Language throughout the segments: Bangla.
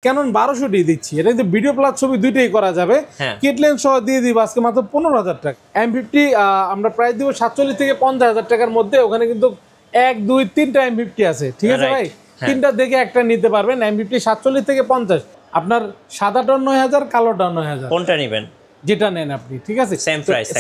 ক্যানন 1200 দিচ্ছি, এটা কিন্তু ভিডিও প্লাস ছবি দুইটাই করা যাবে। কিট লেন্স সহ দিয়ে দিব আজকে মাত্র 15,000 টাকা। M50 আমরা প্রাইস দিব 47 থেকে 50,000 টাকার মধ্যে। ওখানে কিন্তু 1 2 3টা M50 আছে, ঠিক আছে ভাই? তিনটা দেখে একটা নিতে পারবেন। M50 47 থেকে 50, আপনার সাদাটা 9,000, কালোটা 9,000, কোনটা নেবেন? যেটা নেন আপনি, ঠিক আছে?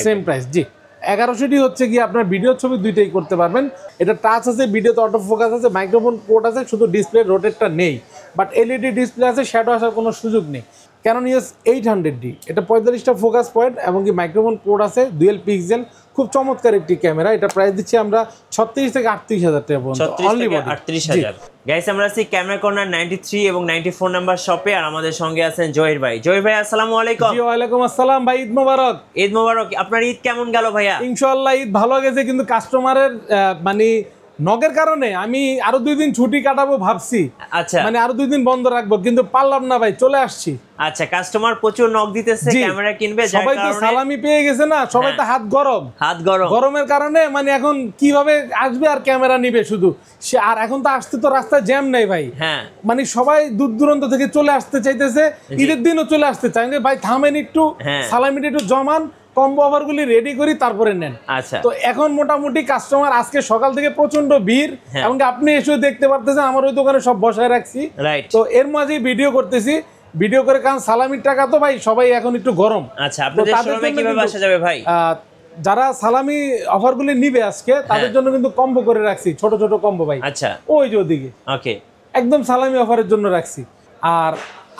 সেম প্রাইস জি। 1100 হচ্ছে কি আপনার ভিডিও ছবি দুইটাই করতে পারবেন। এটা টাচ আছে, ভিডিওতে অটো ফোকাস আছে, মাইক্রোফোন পোর্ট আছে, শুধু ডিসপ্লে রোটেটটা নেই। বাট এলইডি ডিসপ্লে আছে, শ্যাডো আসার কোনো সুযোগ নেই। ক্যানন EOS 800D, এটা 45টা ফোকাস পয়েন্ট এবং কি মাইক্রোফোন পোর্ট আছে, ডুয়েল পিক্সেল, খুব চমৎকার একটি ক্যামেরা। এটা প্রাইস দিচ্ছি আমরা 36 থেকে 38,000 টাকা পর্যন্ত। 38,000। গাইস, আমরা আছি ক্যামেরা কর্নার 93 এবং 94 নাম্বার শপে, আর আমাদের সঙ্গে আছেন জহির ভাই। জহির ভাই, আসসালামু আলাইকুম। জি, ওয়ালাইকুম আসসালাম ভাই। ঈদ মোবারক। ঈদ মোবারক। আপনার ঈদ কেমন গেল ভাইয়া? ইনশাআল্লাহ ঈদ ভালো গেছে, কিন্তু কাস্টমারের মানে নগের কারণে আমি আরো 2 দিন ছুটি কাটাবো ভাবছি। আচ্ছা, মানে আরো 2 দিন বন্ধ রাখবো, কিন্তু পারলাম না ভাই, চলে আসছি। আচ্ছা, কাস্টমার প্রচুর নক দিতেছে ক্যামেরা কিনবে, সবাই তো সালামি পেয়ে গেছে না, সবাই তো হাত গরম। গরমের কারণে মানে এখন কিভাবে আসবে আর ক্যামেরা নিবে শুধু সে। আর এখন তো আসতে তো রাস্তায় জ্যাম নাই ভাই। মানে সবাই দূর দূরান্ত থেকে চলে আসতে চাইতেছে, ঈদের দিনও চলে আসতে চাই। ভাই থামেন একটু, সালামিটা একটু জমান, কম্বো অফারগুলি রেডি করি, তারপরে নেন। আচ্ছা, তো এখন মোটামুটি কাস্টমার আজকে সকাল থেকে প্রচন্ড ভিড়, এবং আপনি এসে দেখতে পারতেছেন আমার ওই দোকানে সব বসায় রাখছি। তো এর মাঝেই ভিডিও করতেছি, ভিডিও করে, কারণ সালামির টাকা তো ভাই সবাই এখন একটু গরম। আচ্ছা, আপনাদের শোরুমে কিভাবে আসা যাবে ভাই? যারা সালামি অফারগুলি নিবে আজকে, তাদের জন্য কিন্তু কম্বো করে রাখছি, ছোট ছোট কম্বো ভাই। আচ্ছা, ওই যে ওদিকে ওকে, একদম সালামি অফারের জন্য রাখছি। আর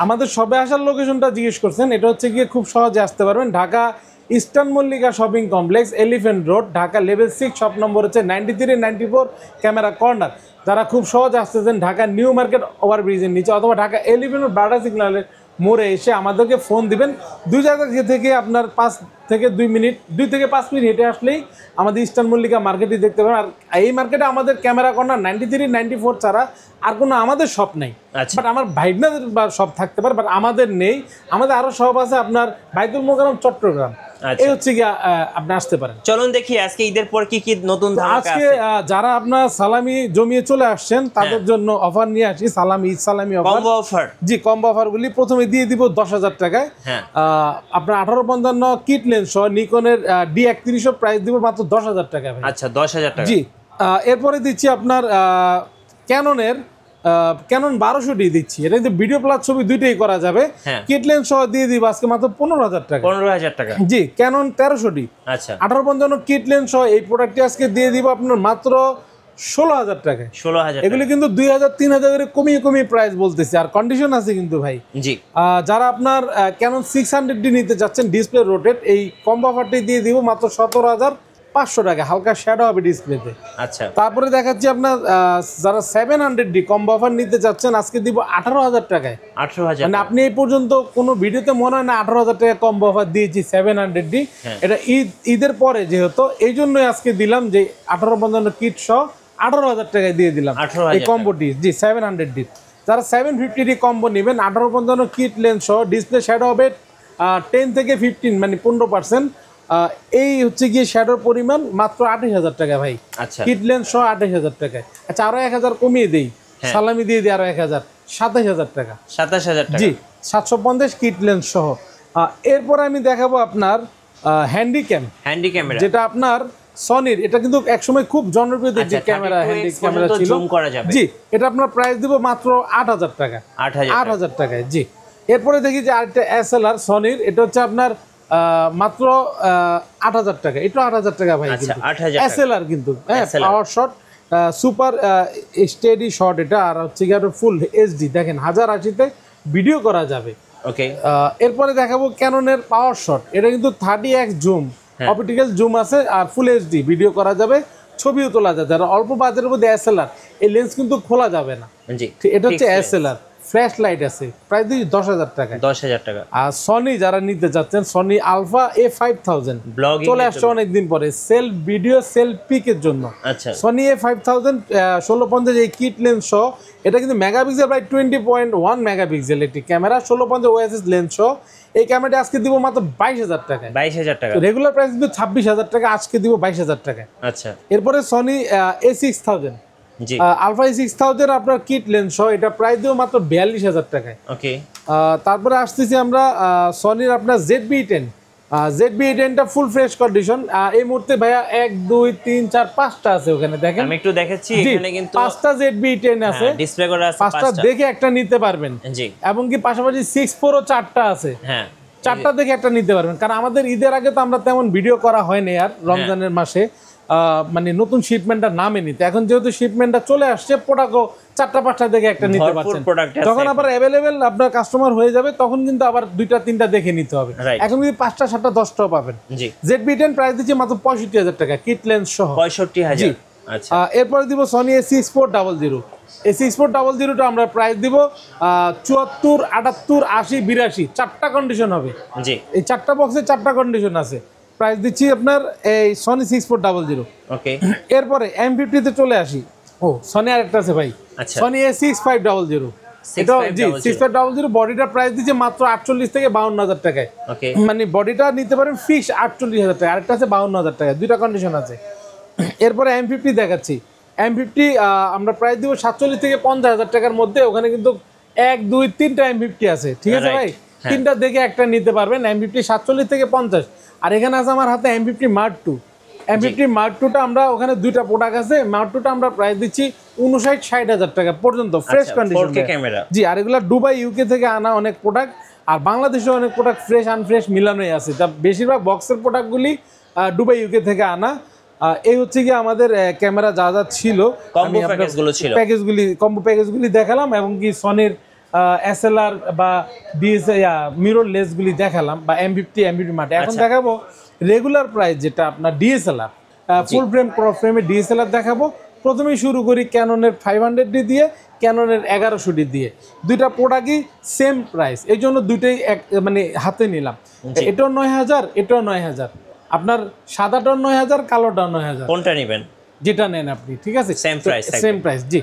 আমাদের সবে আসার লোকেশনটা জিজ্ঞেস করছেন, এটা হচ্ছে গিয়ে খুব সহজে আসতে পারবেন। Dhaka eastern Mallika shopping complex, elephant road, Dhaka level 6, shop number হচ্ছে 93 94, ক্যামেরা কর্নার। যারা খুব সহজ আসতেছেন, ঢাকা নিউ মার্কেট ওভারব্রিজের নিচে অথবা ঢাকা এলিফ্যান্ট রোড বাটা সিগন্যালের মোড়ে এসে আমাদেরকে ফোন দিবেন। 2 জায়গা থেকে আপনার 5 থেকে 2 মিনিট, 2 থেকে 5 মিনিট হেঁটে আসলেই আমাদের ইস্টার্ন মল্লিকা মার্কেটই দেখতে পাবেন। আর এই মার্কেটে আমাদের ক্যামেরা কর্নার 93 94 ছাড়া আর কোনো আমাদের শপ নেই। বাট আমার ভাইগনাদের শপ থাকতে পারে, বাট আমাদের নেই। আমাদের আরো শপ আছে আপনার বাইতুল মোকাররম, চট্টগ্রাম। এই হচ্ছে কি আপনি আসতে পারেন। চলুন দেখি আজকে ঈদের পর কি কি নতুন ধারণা আছে। আজকে যারা আপনার সালামি জমিয়ে চলে আসছেন তাদের জন্য অফার নিয়ে আসি, সালামি ঈদ সালামি অফার। জি, কম্বো অফারগুলি প্রথমে দিয়ে দিব 10,000 টাকায়। আপনার 1855 কিট লেন্স সহ নিকনের D31 প্রাইস দিব মাত্র 10,000 টাকা। আচ্ছা, 10,000 টাকা। জি, এরপরে দিচ্ছি আপনার ক্যানন 1200D দিচ্ছি, এটা কিন্তু ভিডিও প্লাস ছবি দুইটাই করা যাবে। কিট লেন্স সহ দিয়ে দিব আজকে মাত্র 15,000 টাকা। 15,000 টাকা। জি, ক্যানন 1300D। আচ্ছা, 1855 কিট লেন্স সহ এই প্রোডাক্টটি আজকে দিয়ে দিব আপনার মাত্র 16,000 টাকায়। 16,000। এগুলি কিন্তু 2,000 3,000 করে কমিয়ে প্রাইস বলতেছি, আর কন্ডিশন আছে কিন্তু ভাই। জি, যারা আপনার ক্যানন 600D নিতে যাচ্ছেন ডিসপ্লে রোটেট, এই কম্বো অফারটি দিয়ে দিব মাত্র 17,500 টাকা, হালকা শ্যাডো হবে ডিসপ্লেতে। আচ্ছা, তারপরে দেখাচ্ছি আপনার যারা 700D কম্বো অফার নিতে যাচ্ছেন আজকে দিব 18,000 টাকায়। 18,000। মানে আপনি এই পর্যন্ত কোনো ভিডিওতে মনে হয় না 18,000 টাকা কম্বো অফার দিয়েছি 700D। এটা ঈদের পরে যেহেতু, এই জন্যই আজকে দিলাম যে 1855 কিট সহ 18,000 টাকায় দিয়ে দিলাম এই কম্বোটি। জি, 700D। যারা 750D কম্বো নেবেন, 1855 কিট লেন্স সহ ডিসপ্লে শ্যাডো হবে 10 থেকে 15, মানে 15%। এই হচ্ছে গিয়ে শ্যাডোর পরিমাণ মাত্র 28,000 টাকা ভাই। আচ্ছা, কিট লেন্স সহ 28,000 টাকায়। আচ্ছা, আরো 1,000 কমিয়ে দেই, সালামি দিয়ে দিই আরো 1,000, 27,000 টাকা। 27,000 টাকা। জি, 750 কিট লেন্স সহ। এরপরে আমি দেখাবো আপনার হ্যান্ডি ক্যামেরা, যেটা আপনার সনির। এটা কিন্তু একসময় খুব জনপ্রিয় যে ক্যামেরা, হ্যান্ডি ক্যামেরা ছিল। জি, এটা আপনার প্রাইস দিব মাত্র 8,000 টাকা। 8,000 টাকায়। জি, এরপরে দেখি যে আরেকটা SLR সনির, এটা হচ্ছে আপনার মাত্র 8,000 টাকা। এটা 8,000 টাকা ভাই। SLR কিন্তু পাওয়ার শট, সুপার স্টেডি শট এটা, আর হচ্ছে কি ফুল HD, দেখেন 1080তে ভিডিও করা যাবে। ওকে, এরপরে দেখাবো ক্যাননের পাওয়ার শট, এটা কিন্তু 30x জুম, অপটিক্যাল জুম আছে, আর ফুল HD ভিডিও করা যাবে, ছবিও তোলা যাবে। যারা অল্প বাজেটের মধ্যে SLR, এই লেন্স কিন্তু খোলা যাবে না। জি, এটা হচ্ছে SLR, ফ্ল্যাশ লাইট আছে, প্রায় 10,000 টাকা। 10,000 টাকা। আর সনি যারা নিতে যাচ্ছেন, সনি আলফা A5000 চলে আসছে অনেকদিন পরে, সেলফ ভিডিও সেলফ পিকের জন্য। আচ্ছা, সনি A5000 1650 এই কিট লেন্স সহ, এটা কিন্তু মেগাপিক্সেল প্রায় 20.1 মেগাপিক্সেল একটি ক্যামেরা, 1650 OIS লেন্স সহ। এই ক্যামেরাটি আজকে দিব মাত্র 22,000 টাকা। 22,000 টাকা। রেগুলার প্রাইস কিন্তু 26,000 টাকা, আজকে দিব 22,000 টাকা। আচ্ছা, এরপরে সনি A6000 জি আলফা 6000 আপনার কিট লেন্স সহ এটা প্রাইস দেবো মাত্র 42000 টাকায়। ওকে তারপরে আসতেছি আমরা সনির আপনার ZB-10 ZB-10টা ফুল ফ্রেশ কন্ডিশন। এই মুহূর্তে ভাইয়া 1 2 3 4 5টা আছে ওখানে দেখেন, আমি একটু দেখাচ্ছি এখানে কিন্তু 5টা ZB-10 আছে, ডিসপ্লে করা আছে 5টা দেখে একটা নিতে পারবেন। জি এবং কি পাশাপাশি 6 Pro 4টা আছে, হ্যাঁ 4টা দেখে একটা নিতে পারবেন। কারণ আমাদের ঈদের আগে তো আমরা তেমন ভিডিও করা হয়নি আর রমজানের মাসে মানে নতুন শিপমেন্টটা নামে নিতে, এখন যেহেতু শিপমেন্টটা চলে আসছে প্রোডাক্টও 4টা 5টা দেখে একটা নিতে পারছেন। যখন আবার অ্যাভেলেবেল আপনার কাস্টমার হয়ে যাবে তখন কিন্তু আবার 2টা 3টা দেখে নিতে হবে। এখন কিন্তু 5টা 7টা 10টাও পাবেন। জি ZB-10 প্রাইস দিচ্ছে মাত্র 65000 টাকা কিট লেন্স সহ। 65000 আচ্ছা। এরপরে দিব সনি A6400 A6400টা আমরা প্রাইস দিব 74 78 80 82 4টা কন্ডিশন হবে। জি এই 4টা বক্সে 4টা কন্ডিশন আছে। প্রাইস দিচ্ছি আপনার এই সনি 6400। ওকে এরপরে M50 তে চলে আসি। ও সনি আরেকটা আছে ভাই, আচ্ছা সনি A6500। এটা জি 6500 বডিটা প্রাইস দিচ্ছে মাত্র 48 থেকে 52000 টাকায়। ওকে মানে বডিটা নিতে পারেন ফিক্স 48000 টাকা, আরেকটা আছে 52000 টাকা, দুইটা কন্ডিশন আছে। এরপরে M50 দেখাচ্ছি। M50 আমরা প্রাইস দিব 47 থেকে 50000 টাকার মধ্যে। ওখানে কিন্তু 1 2 3টা M50 আছে, ঠিক আছে ভাই? তিনটা দেখে একটা নিতে পারবেন। M50 47 থেকে 50। আর এখানে আছে আমার হাতে M50 Mark II। M50 Mark II-টা আমরা ওখানে দুইটা প্রোডাক্ট আছে। Mark II-টা আমরা প্রাইস দিচ্ছি 59-60 টাকা পর্যন্ত ফ্রেশ কন্ডিশন ক্যামেরা। জি, আর এগুলা দুবাই ইউকে থেকে আনা অনেক প্রোডাক্ট, আর বাংলাদেশে অনেক প্রোডাক্ট ফ্রেশ আনফ্রেশ মিলানোই আছে। তা বেশিরভাগ বক্সের প্রোডাক্টগুলি দুবাই ইউকে থেকে আনা। এই হচ্ছে কি আমাদের ক্যামেরা যা যা ছিল, কম্বো প্যাকেজগুলো ছিল, কম্বো প্যাকেজগুলি দেখালাম, এবং কি সনির SLR বা মিরর লেসগুলি দেখালাম, বা M50 মাঠে। এখন দেখাবো রেগুলার প্রাইস যেটা আপনার DSLR ফুল ফ্রেম ক্রপ ফ্রেমে DSLR দেখাবো। প্রথমেই শুরু করি ক্যাননের 500D দিয়ে, ক্যাননের 1100D দিয়ে। দুইটা প্রোডাক্টই সেম প্রাইস, এই জন্য দুইটাই মানে হাতে নিলাম। এটাও 9000, এটাও 9000। আপনার সাদাটাও 9000, কালোটাও 9000। কোনটা নেবেন? যেটা নেন আপনি, ঠিক আছে সেম প্রাইস, সেম প্রাইস। জি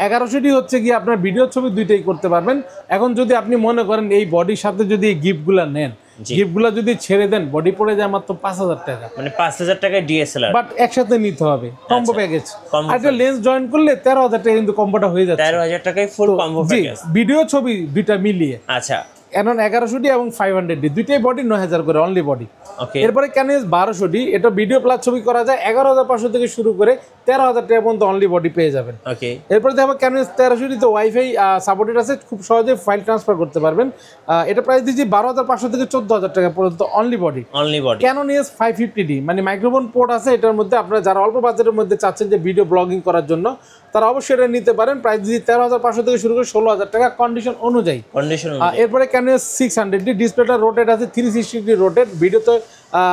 1100D হচ্ছে কি আপনার ভিডিও ছবি দুইটাই করতে পারবেন। এখন যদি আপনি মনে করেন এই বডির সাথে যদি এই গিফটগুলা নেন, গিফটগুলা যদি ছেড়ে দেন বডি পড়ে যায় মাত্র 5000 টাকা, মানে 5000 টাকায় DSLR, বাট একসাথে নিতে হবে কম্বো প্যাকেজ। আর একটা লেন্স জয়েন করলে 13000 টাকা কিন্তু কম্বোটা হয়ে যাচ্ছে। 13000 টাকায় ফুল কম্বো প্যাকেজ, ভিডিও ছবি দুইটা মিলিয়ে। আচ্ছা এখন 1100D এবং 500D দুইটাই বডি 9000 করে অনলি বডি। ওকে। এরপরে ক্যানন 1200D, এটা ভিডিও প্লাস ছবি করা যায় 11500 থেকে শুরু করে 13000 টাকা পর্যন্ত অনলি বডি পেয়ে যাবেন। ওকে। এরপরে দেখো ক্যানন 1300D তো ওয়াইফাই সাপোর্টেড আছে, খুব সহজে ফাইল ট্রান্সফার করতে পারবেন। এটা প্রাইস দিচ্ছি 12500 থেকে 14000 টাকা পর্যন্ত অনলি বডি। ক্যানন EOS550D মানে মাইক্রোফোন পোর্ট আছে এটার মধ্যে। আপনারা যারা অল্প বাজেটের মধ্যে চাচ্ছেন যে ভিডিও ব্লগিং করার জন্য, তারা অবশ্যই এটা নিতে পারেন। প্রাইস দিচ্ছি 13500 থেকে শুরু করে 16000 টাকা কন্ডিশন অনুযায়ী। এরপরে ক্যানন 600D ডিসপ্লেটা রোটেট আছে, 360 রোটেট। ভিডিওতে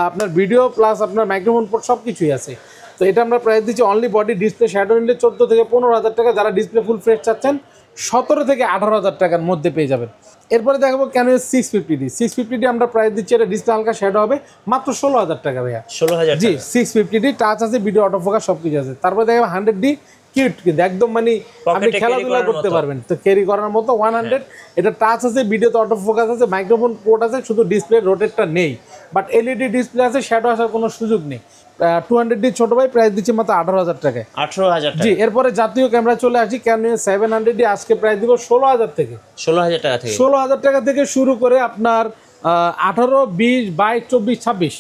আপনার ভিডিও প্লাস আপনার মাইক্রোফোন পোর্ট সব কিছুই আছে। তো এটা আমরা প্রাইস দিচ্ছি অনলি বডি ডিসপ্লে শ্যাডো নিলে 14 থেকে 15000 টাকা। যারা ডিসপ্লে ফুল ফ্রেশ চাচ্ছেন 17 থেকে 18000 টাকার মধ্যে পেয়ে যাবেন। এরপরে দেখাবো ক্যানন 650D আমরা প্রাইস দিচ্ছি, এটা ডিসপ্লে হালকা শ্যাডো হবে মাত্র 16000 টাকা ভাইয়া। 16000 জি 650D টাচ আছে, ভিডিও অটো ফোকাস সবকিছু আছে। তারপরে দেখাবো 100D কিউট, কিন্তু একদম মানে আপনি খেলাধুলা করতে পারবেন, তো ক্যারি করার মতো 100। এটা টাচ আছে, ভিডিওতে অটো ফোকাস আছে, মাইক্রোফোন পোর্ট আছে, শুধু ডিসপ্লে রোটেটটা নেই, বাট LED ডিসপ্লে আছে, শ্যাডো আসার কোনো সুযোগ নেই। 200D ছোট ভাই প্রাইস দিচ্ছি মাত্র 18000 টাকায়। 18000 টাকা। জি এরপরে জাতীয় ক্যামেরা চলে আসি ক্যানন 700D আজকে প্রাইস দিব 16000 থেকে। 16000 টাকা থেকে 16000 টাকা থেকে শুরু করে আপনার 18 20 22 24 26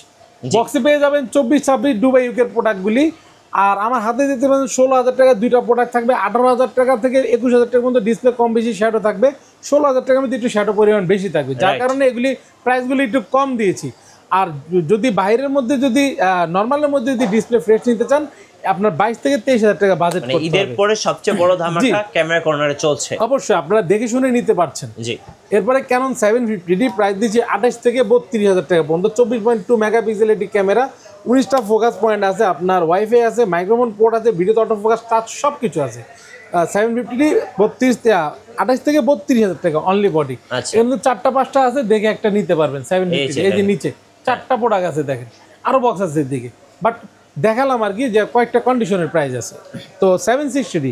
বক্সে পেয়ে যাবেন। 24 26 দুবাই ইউকের প্রোডাক্টগুলি। আর আমার হাতে দিতে পারেন 16000 টাকা দুইটা প্রোডাক্ট থাকবে। 18000 টাকা থেকে 21000 টাকার মধ্যে ডিসপ্লে কম বেশি শ্যাডো থাকবে। 16000 টাকার মধ্যে একটু শ্যাডো পরিমাণ বেশি থাকবে, যার কারণে এগুলি প্রাইসগুলি একটু কম দিয়েছি। আর যদি বাইরের মধ্যে যদি নর্মালের মধ্যে যদি ডিসপ্লে ফ্রেশ নিতে চান, আপনার 22 থেকে 23000 টাকা বাজেট করতে হবে। ঈদের পরে সবচেয়ে বড় ধামাকা ক্যামেরা কর্নারে চলছে, অবশ্যই আপনারা দেখে শুনে নিতে পারছেন। জি এরপরে ক্যানন 750D প্রাইস দিচ্ছি 28 থেকে 32000 টাকা পর্যন্ত। 24.2 মেগাপিক্সেল এটি ক্যামেরা, 19টা ফোকাস পয়েন্ট আছে, আপনার ওয়াইফাই আছে, মাইক্রোফোন পোর্ট আছে, ভিডিওতে অটো ফোকাস টাচ সব কিছু আছে। 750D 28 থেকে 32000 টাকা অনলি বডি। এর মধ্যে 4টা 5টা আছে, দেখে একটা নিতে পারবেন। 750D এই যে নিচে 4টা প্রোডাক্ট আছে, দেখেন আরো বক্স আছে এদিকে, বাট দেখালাম আর কি যে কয়েকটা কন্ডিশনের প্রাইস আছে। তো 760D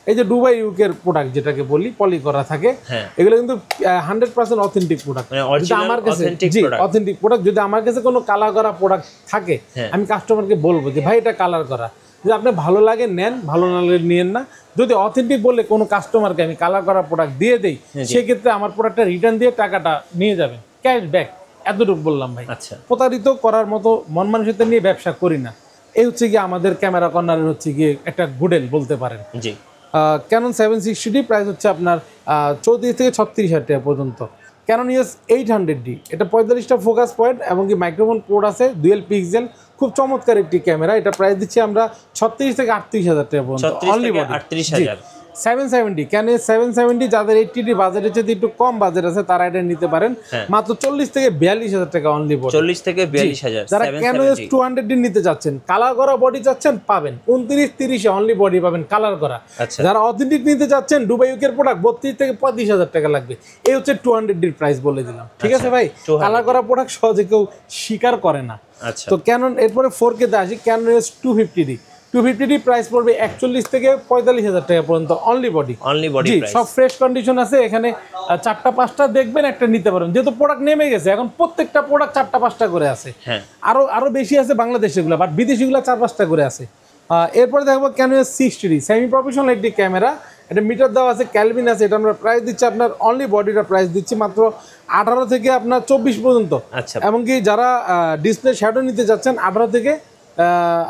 এই যে দুবাই ইউকের প্রোডাক্ট যেটাকে বলি পলি করা থাকে, এগুলো কিন্তু 100% অথেন্টিক প্রোডাক্ট। আমার কাছে জি অথেন্টিক প্রোডাক্ট। যদি আমার কাছে কোনো কালার করা প্রোডাক্ট থাকে, আমি কাস্টমারকে বলবো যে ভাই এটা কালার করা, যে আপনি ভালো লাগে নেন, ভালো না লাগলে নিয়েন না। যদি অথেন্টিক বলে কোনো কাস্টমারকে আমি কালার করা প্রোডাক্ট দিয়ে দেই, সেক্ষেত্রে আমার প্রোডাক্টটা রিটার্ন দিয়ে টাকাটা নিয়ে যাবেন, ক্যাশব্যাক। এতটুকু বললাম ভাই। আচ্ছা, প্রতারিত করার মতো মন মানসিকতা নিয়ে ব্যবসা করি না। এই হচ্ছে গিয়ে আমাদের ক্যামেরা কর্নারের হচ্ছে গিয়ে একটা গুডেল বলতে পারেন। জি। ক্যানন 760D প্রাইস হচ্ছে আপনার 34 থেকে 36,000 টাকা পর্যন্ত। ক্যানন EOS 800D, এটা 45টা ফোকাস পয়েন্ট এবং কি মাইক্রোফোন পোর্ট আছে, ডুয়েল পিক্সেল, খুব চমৎকার একটি ক্যামেরা। এটা প্রাইস দিচ্ছি আমরা 36 থেকে 38,000 টাকা পর্যন্ত, অনলি বডি 38,000। 770 ক্যানন 770, যাদের 80D বাজেট হচ্ছে একটু কম বাজেট আছে তারা এটা নিতে পারেন, মাত্র 40 থেকে 42,000 টাকা অনলি বডি। 40 থেকে 42,000। যারা ক্যানন 200D নিতে যাচ্ছেন, কালার করা বডি চাচ্ছেন, পাবেন 29-30 অনলি বডি পাবেন কালার করা। যারা অথেন্টিক নিতে যাচ্ছেন, দুবাই ইউকের প্রোডাক্ট 32 থেকে 35,000 টাকা লাগবে। এই হচ্ছে 200D প্রাইস বলে দিলাম, ঠিক আছে ভাই? কালার করা প্রোডাক্ট সহজে কেউ স্বীকার করে না। তো ক্যানন, এরপরে 4K তে আসি, ক্যানন EOS 250D প্রাইস পড়বে 41 থেকে 45,000 টাকা পর্যন্ত, অনলি বডি। জি, সব ফ্রেশ কন্ডিশন আছে এখানে। 4টা-5টা দেখবেন, একটা নিতে পারেন, যেহেতু প্রোডাক্ট নেমে গেছে এখন প্রত্যেকটা প্রোডাক্ট 4টা-5টা করে আছে। আরো বেশি আছে বাংলাদেশেগুলো, বাট বিদেশিগুলো 4-5টা করে আছে। এরপরে দেখবো Canon EOS 60D, semi professional একটি ক্যামেরা। এটা মিটার দেওয়া আছে, ক্যালভিন আছে। এটা আমরা প্রাইস দিচ্ছি আপনার, অনলি বডিটা প্রাইস দিচ্ছি মাত্র 18 থেকে আপনার 24 পর্যন্ত। এমনকি যারা ডিসপ্লে শ্যাডো নিতে যাচ্ছেন, 18 থেকে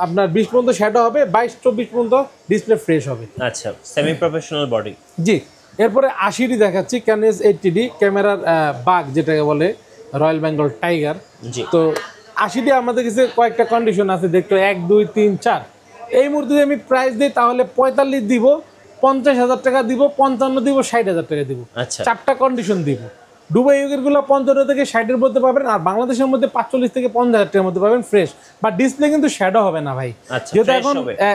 আপনার 20 পর্যন্ত শ্যাডো হবে, 22-24 পর্যন্ত ডিসপ্লে ফ্রেশ হবে। আচ্ছা, সেমি প্রফেশনাল বডি। জি। এরপরে 80D দেখাচ্ছি, ক্যানন EOS 80D, ক্যামেরার বাঘ যেটাকে বলে, রয়্যাল বেঙ্গল টাইগার। তো 80D আমাদের কাছে কয়েকটা কন্ডিশন আছে, দেখতে 1, 2, 3, 4। এই মুহূর্তে যদি আমি প্রাইস দিই তাহলে 45 দিব, 50,000 টাকা দিব, 55 দিব, 60,000 টাকা দিব। 4টা কন্ডিশন দিব। দুবাই ইউকের গুলো 55 থেকে 60-এর মধ্যে পাবেন, আর বাংলাদেশের মধ্যে 45 থেকে 50,000 টাকার মধ্যে পাবেন ফ্রেশ। বা ডিসপ্লে কিন্তু শ্যাডো হবে না ভাই, যেহেতু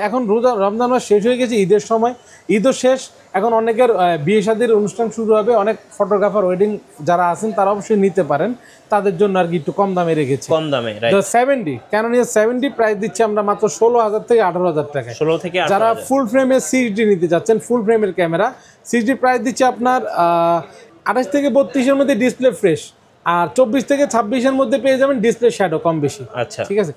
এখন রমজান মাস শেষ হয়ে গেছে, ঈদের সময়, ঈদও শেষ, এখন অনেকের বিয়ে শাদীর অনুষ্ঠান শুরু হবে, অনেক ফটোগ্রাফার ওয়েডিং যারা আছেন তারা অবশ্যই নিতে পারেন, তাদের জন্য আর কি একটু কম দামে রেখেছি। কম দামে 70 ক্যানন EOS 70 প্রাইস দিচ্ছি আমরা মাত্র 16,000 থেকে 18,000 টাকা। 16 থেকে 18,000। যারা ফুল ফ্রেমের 6D নিতে যাচ্ছেন, ফুল ফ্রেমের ক্যামেরা 6D প্রাইস দিচ্ছি আপনার 28 থেকে 32-এর মধ্যে ডিসপ্লে ফ্রেশ, আর 24 থেকে 26-এর মধ্যে পেয়ে যাবেন ডিসপ্লে শ্যাডো কম বেশি। আচ্ছা, ঠিক আছে।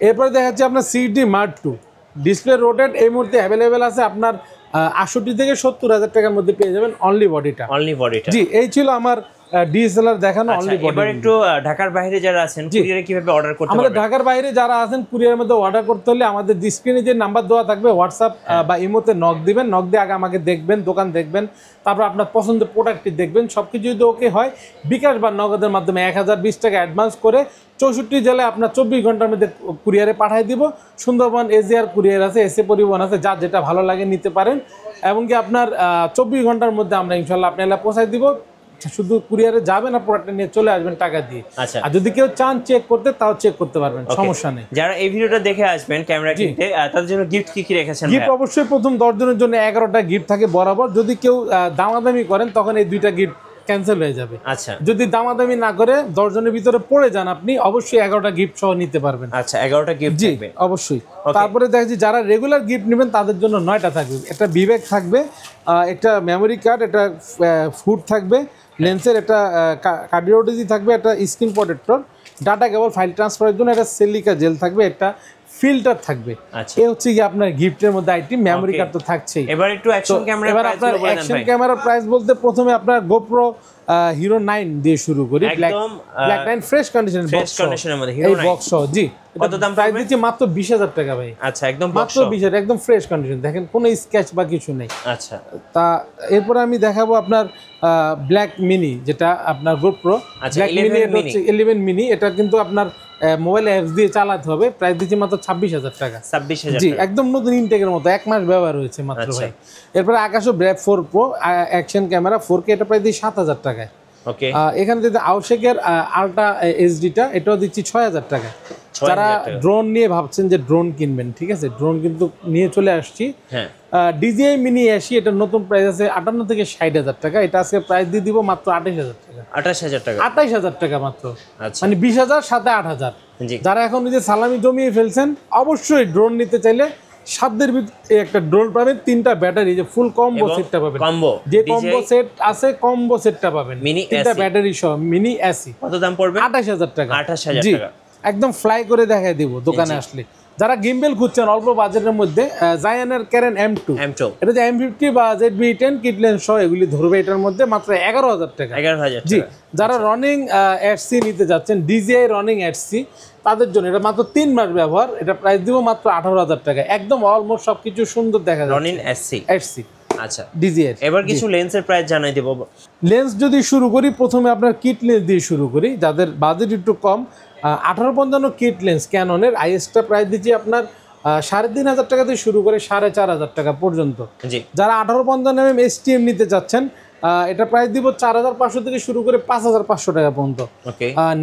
এরপরে দেখাচ্ছি আপনার 6D Mark II, display rotate এই মুহূর্তে অ্যাভেলেবেল আছে আপনার 68 থেকে 70,000 টাকার মধ্যে পেয়ে যাবেন, অনলি বডিটা। জি, এই ছিল আমার ডিএসএলআর দেখানো অনলি বডি। এবার একটু ঢাকার বাইরে যারা আছেন কুরিয়ারে কিভাবে অর্ডার করতে পারবেন? আমাদের ঢাকার বাইরে যারা আছেন কুরিয়ারের মধ্যে অর্ডার করতে হলে আমাদের স্ক্রিনে যে নাম্বার দেওয়া থাকবে, হোয়াটসঅ্যাপ বা ইমোতে নক দিবেন, নক দিয়ে আগে আমাকে দেখবেন, দোকান দেখবেন, তারপর আপনার পছন্দের প্রোডাক্টটি দেখবেন। সবকিছু যদি ওকে হয়, বিকাশ বা নগদের মাধ্যমে 1020 টাকা অ্যাডভান্স করে 64 জেলায় আপনার 24 ঘন্টার মধ্যে কুরিয়ারে পাঠিয়ে দিব। সুন্দরবন এজিআর কুরিয়ার আছে, এসএ পরিবহন আছে, যার যেটা ভালো লাগে নিতে পারেন। এমনকি আপনার 24 ঘন্টার মধ্যে আমরা ইনশাল্লাহ আপনার এলাকা পৌঁছায় দিব। শুধু কুরিয়ারে যাবেন আর প্রোডাক্টটা নিয়ে চলে আসবেন টাকা দিয়ে। আর যদি কেউ চান চেক করতে, তাও চেক করতে পারবেন, সমস্যা নেই। যারা এই ভিডিওটা দেখে আসবেন ক্যামেরা কিনতে, তাদের জন্য গিফট কি রেখেছেন? গিফট অবশ্যই প্রথম 10 জনের জন্য 11টা গিফট থাকে বরাবর। যদি কেউ দামাদামি করেন তখন এই 2টা গিফট ক্যান্সেল হয়ে যাবে। আচ্ছা, যদি দামাদামি না করে 10 জনের ভিতরে পড়ে যান, আপনি অবশ্যই 11টা গিফট সহ নিতে পারবেন। আচ্ছা, 11টা গিফট থাকবে অবশ্যই। তারপরে দেখছি যারা রেগুলার গিফট নেবেন তাদের জন্য 9টা থাকবে। একটা বিবেক থাকবে, একটা মেমোরি কার্ড, একটা ফুড থাকবে, লেন্সের একটা কার্ডিওলজি থাকবে, একটা screen protector, data cable file ট্রান্সফারের জন্য একটা সিলিকা জেল থাকবে, একটা ফিল্টার থাকবে। এই হচ্ছে কি আপনার গিফটের মধ্যে আইটেম। মেমোরি কার্ড তো থাকছেই। এবার একটু অ্যাকশন ক্যামেরা এবার আপনার অ্যাকশন ক্যামেরার প্রাইস বলতে প্রথমে আপনার গোপ্রো হিরো 9 দিয়ে শুরু করি। ব্ল্যাক 9 ফ্রেশ কন্ডিশনের মধ্যে হিরো 9 বক্স সহ। জি, কত দাম প্রাইস দিচ্ছি? মাত্র 20,000 টাকা ভাই। আচ্ছা, একদম মাত্র 20,000, একদম ফ্রেশ কন্ডিশন, দেখেন কোনো স্ক্র্যাচ বা কিছু নেই। আচ্ছা, তা এরপরে আমি দেখাবো আপনার ব্ল্যাক মিনি, যেটা আপনার গোপ্রো ব্ল্যাক মিনি, এটা হচ্ছে 11 মিনি। এটা কিন্তু আপনার মোবাইল অ্যাপস দিয়ে চালাতে হবে। প্রাইস দিচ্ছি মাত্র 26,000 টাকা। 26,000? জি, একদম নতুন ইনটেকের মতো, 1 মাস ব্যবহার হয়েছে মাত্র ভাই। এরপরে Akaso Brave 4 pro action camera 4K, এটা প্রাইস দিচ্ছি 7,000 টাকায়। ওকে, এখানে যদি আউশেকের আলট্রা এইচডিটা, এটাও দিচ্ছি 6,000 টাকায়। যারা ড্রোন নিয়ে ভাবছেন যে ড্রোন কিনবেন, ঠিক আছে, ড্রোন কিন্তু নিয়ে চলে আসছি। DJI মিনি 80, এটা নতুন প্রাইস আছে 58 থেকে 60,000 টাকা। এটা আজকে প্রাইস দিয়ে দিব মাত্র 28,000 টাকা। 28,000 টাকা? 28,000 টাকা মাত্র। মানে 20,000 সাথে 8,000। যারা এখন নিজে সালামি জমিয়ে ফেলছেন, অবশ্যই ড্রোন নিতে চাইলে সাধ্যের ভিতরে একটা ড্রোন পাবেন, 3টা ব্যাটারি, যে ফুল কম্বো সেটটা পাবেন। যে কম্বো সেট আছে, কম্বো সেটটা পাবেন, 3টা ব্যাটারি সহ মিনি এসি। কত দাম পড়বে? 28,000 টাকা। 28,000 টাকা একদম ফ্লাই করে দেখাই দিব দোকানে আসলে। যারা গিম্বেল খুঁজছেন অল্প বাজেটের মধ্যে, জায়ানের ক্যারেন M2, এটা যে M50 বা ZV-10 কিট লেন্স সহ এগুলি ধরবে এটার মধ্যে মাত্র 11,000 টাকা। 11,000 জি, যারা রানিং HC নিতে যাচ্ছেন, DJI রানিং HC, তাদের জন্য এটা মাত্র 3 মাস ব্যবহার, এটা প্রাইস দিব মাত্র 18,000 টাকা। একদম অলমোস্ট সবকিছু সুন্দর দেখা যাচ্ছে। রানিং HC আচ্ছা, DJI। এবার কিছু লেন্সের প্রাইস জানাই দেব। লেন্স যদি শুরু করি, প্রথমে আপনার কিট লেন্স দিয়ে শুরু করি, যাদের বাজেট একটু কম। 1855 কিট লেন্স ক্যাননের আইএসটা প্রাইস দিচ্ছি আপনার 3,500 টাকা থেকে শুরু করে 4,500 টাকা পর্যন্ত। যারা 1855 STM নিতে চাচ্ছেন, এটা প্রাইস দিব 4,500 থেকে শুরু করে 5,500 টাকা পর্যন্ত।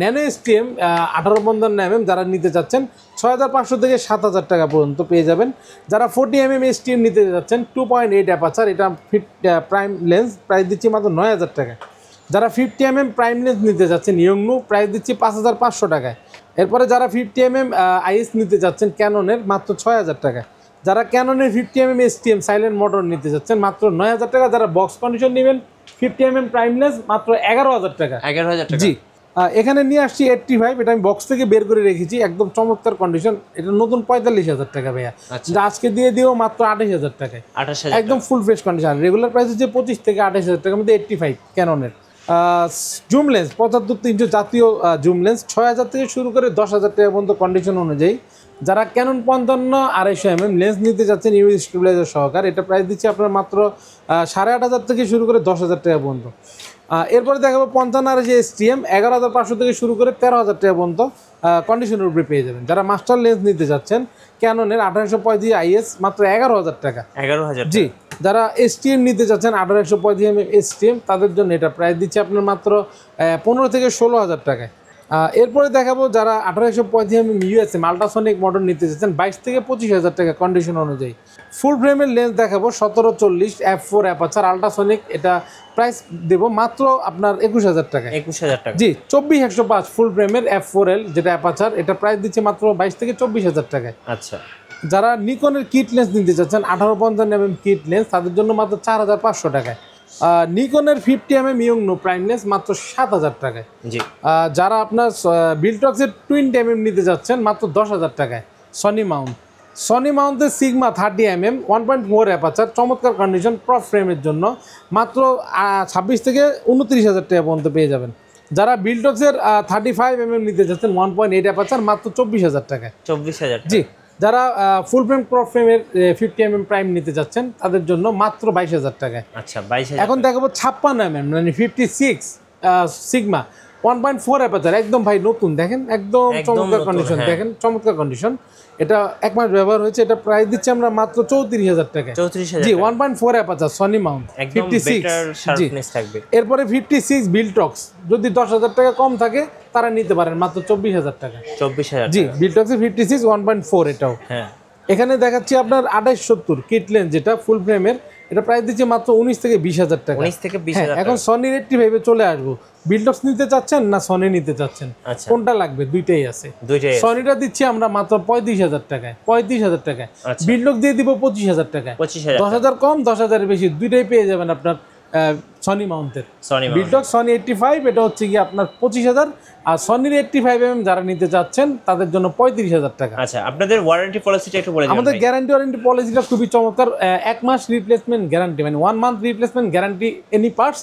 ন্যানো STM 1855 যারা নিতে চাচ্ছেন 6,500 থেকে 7,000 টাকা পর্যন্ত পেয়ে যাবেন। যারা 40mm STM নিতে যাচ্ছেন 2.8 অ্যাপারচার, এটা ফিট প্রাইম লেন্স, প্রাইস দিচ্ছি মাত্র 9,000 টাকা। যারা 50mm প্রাইম লেন্স নিতে যাচ্ছেন ইয়ংনু, প্রাইস দিচ্ছি 5,500 টাকায়। এরপরে যারা 50mm IS নিতে যাচ্ছেন ক্যাননের, মাত্র 6,000 টাকা। যারা ক্যাননের 50mm STM সাইলেন্ট মোটর নিতে যাচ্ছেন মাত্র 9,000 টাকা। যারা বক্স কন্ডিশন নেবেন 50mm প্রাইম লেন্স মাত্র 11,000 টাকা। 11,000 টাকা। জি, এখানে নিয়ে আসছি 85, এটা আমি বক্স থেকে বের করে রেখেছি, একদম চমৎকার কন্ডিশন, এটা নতুন 45,000 টাকা ভাইয়া। আজকে দিয়ে দিও মাত্র 28,000 টাকায়, একদম full fresh condition. Regular price হচ্ছে 25 থেকে 28,000 টাকার মধ্যে 85 ক্যাননের। জুম লেন্স 75-300 জাতীয় জুম লেন্স 6,000 থেকে শুরু করে 10,000 টাকা পর্যন্ত কন্ডিশন অনুযায়ী। যারা ক্যানন 55-250mm লেন্স নিতে যাচ্ছেন ইউএস স্টেবিলাইজার সহকার, এটা প্রাইস দিচ্ছে আপনার মাত্র 8,500 থেকে শুরু করে 10,000 টাকা পর্যন্ত। এরপরে দেখাবো 55 STM 11,500 থেকে শুরু করে 13,000 টাকা পর্যন্ত কন্ডিশনের উপরে পেয়ে যাবেন। যারা মাস্টার লেন্স নিতে যাচ্ছেন ক্যাননের 1835 IS মাত্র 11,000 টাকা। 11,000। জি, যারা STM নিতে চাচ্ছেন 1835mm STM, তাদের জন্য এটা প্রাইস দিচ্ছে আপনার মাত্র 15 থেকে 16,000 টাকায়। এরপরে দেখাবো যারা 1835mm USM আল্ট্রাসনিক মডেল নিতে চাচ্ছেন 22 থেকে 25,000 টাকা কন্ডিশন অনুযায়ী। ফুল ফ্রেমের লেন্স দেখাবো 1740 f4 অ্যাপারচার আল্ট্রাসনিক, এটা প্রাইস দেবো মাত্র আপনার 21,000 টাকা। 21,000 টাকা। জি, 24-105 ফুল ফ্রেমের f4L যেটা অ্যাপারচার, এটা প্রাইস দিচ্ছে মাত্র 22 থেকে 24,000 টাকায়। আচ্ছা, যারা নিকনের কিট লেন্স নিতে চাচ্ছেন 1855mm কিট লেন্স, তাদের জন্য মাত্র 4,500 টাকায়। নিকনের 50mm ইয়ংনো প্রাইম লেন্স মাত্র 7,000 টাকায়। জি, যারা আপনার বিলটক্সের 20mm নিতে যাচ্ছেন মাত্র 10,000 টাকায়। সনি মাউন্টের সিগমা 30mm 1.4 অ্যাপারচার, চমৎকার কন্ডিশন, প্রপ ফ্রেমের জন্য মাত্র 26 থেকে 29,000 টাকা পর্যন্ত পেয়ে যাবেন। যারা বিলটক্সের 35mm নিতে যাচ্ছেন 1.8 অ্যাপারচার, মাত্র 24,000 টাকায়। 24,000। জি, যারা ফুল ফ্রেম ক্রপ ফ্রেমের 50mm প্রাইম নিতে যাচ্ছেন তাদের জন্য মাত্র 22,000 টাকায়। আচ্ছা, 22,000। এখন দেখাবো 56mm মানে 56 সিগমা 1.4 অ্যাপারচার, একদম ভাই নতুন, দেখেন একদম চমৎকার কন্ডিশন, দেখেন চমৎকার কন্ডিশন। এটা 1 মাস ব্যবহার হয়েছে, এটা প্রাইস দিচ্ছে আমরা মাত্র 34,000 টাকা। 34,000। জি, 1.4 অ্যাপারচার সনি মাউন্ট 56। জি, এরপরে 56 বিলটক্স, যদি 10,000 টাকা কম থাকে তারা নিতে পারেন মাত্র 24,000 টাকা। 24,000। জি, বিলটক্সের 56 1.4 এটাও। হ্যাঁ, এখানে দেখাচ্ছি আপনার 2870 কিট লেন্স যেটা ফুল ফ্রেমের, এটা প্রাইস দিচ্ছে মাত্র 19 থেকে 20,000 টাকা। 19 থেকে 20,000। এখন সনির 85 চলে আসবো। বিলটক্স নিতে চাচ্ছেন না সনি নিতে চাচ্ছেন, কোনটা লাগবে? দুইটাই আছে। সনিটা দিচ্ছি আমরা মাত্র 35,000 টাকায়, 35,000 টাকায়। বিলটক্স দিয়ে দিব 25,000 টাকায়। 10,000 কম 10,000 বেশি, দুইটাই পেয়ে যাবেন আপনার সনি মাউন্টের। বিলটক্স সনি 85, এটা হচ্ছে কি আপনার 25,000, আর সনির 85mm যারা নিতে চাচ্ছেন তাদের জন্য 35,000 টাকা। আচ্ছা, আপনাদের ওয়ারেন্টি পলিসিটা একটু বলে দিন। আমাদের ওয়ারেন্টি পলিসিটা খুবই চমৎকার। 1 মাস রিপ্লেসমেন্ট গ্যারান্টি, মানে 1 month replacement guarantee any parts,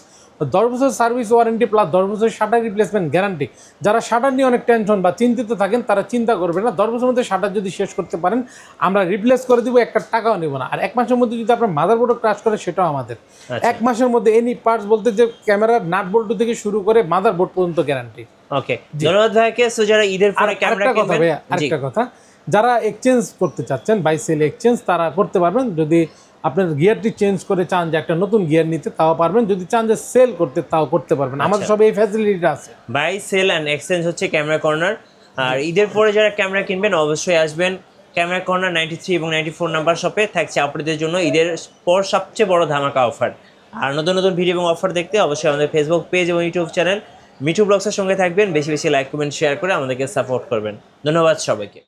10 বছর সার্ভিস ওয়ারেন্টি প্লাস 10 বছর শাটার রিপ্লেসমেন্ট গ্যারান্টি। যারা শাটার নিয়ে অনেক টেনশন বা চিন্তিত থাকেন তারা চিন্তা করবেন না, 10 বছরের মধ্যে শাটার যদি শেষ করতে পারেন আমরা রিপ্লেস করে দিব, একটা টাকাও নেব না। আর 1 মাসের মধ্যে যদি আপনার মাদারবোর্ডও ক্রাশ করে সেটাও আমাদের। 1 মাসের মধ্যে এনি পার্টস বলতে যে ক্যামেরার নাট বল্টু থেকে শুরু করে মাদারবোর্ড পর্যন্ত গ্যারান্টি। ওকে, ধন্যবাদ ভাইকে। সো যারা ঈদের পরে ক্যামেরা কিনবেন, আরেকটা কথা, যারা এক্সচেঞ্জ করতে চাচ্ছেন বাই সেল এক্সচেঞ্জ তারা করতে পারবেন। যদি আপনার গিয়ারটি চেঞ্জ করে চান যে একটা নতুন গিয়ার নিতে, তাও পারবেন। যদি চান যে সেল করতে, তাও করতে পারবেন। আমাদের সব এই ফ্যাসিলিটিটা আছে। বাই সেল অ্যান্ড এক্সচেঞ্জ হচ্ছে ক্যামেরা কর্নার। আর ঈদের পরে যারা ক্যামেরা কিনবেন অবশ্যই আসবেন ক্যামেরা কর্নার 93 এবং 94 নাম্বার শপে। থাকছে আপনাদের জন্য ঈদের পর সবচেয়ে বড় ধামাকা অফার। আর নতুন নতুন ভিডিও এবং অফার দেখতে অবশ্যই আমাদের ফেসবুক পেজ এবং ইউটিউব চ্যানেল মিঠু ব্লগসের সঙ্গে থাকবেন। বেশি বেশি লাইক কমেন্ট শেয়ার করে আমাদেরকে সাপোর্ট করবেন। ধন্যবাদ সবাইকে।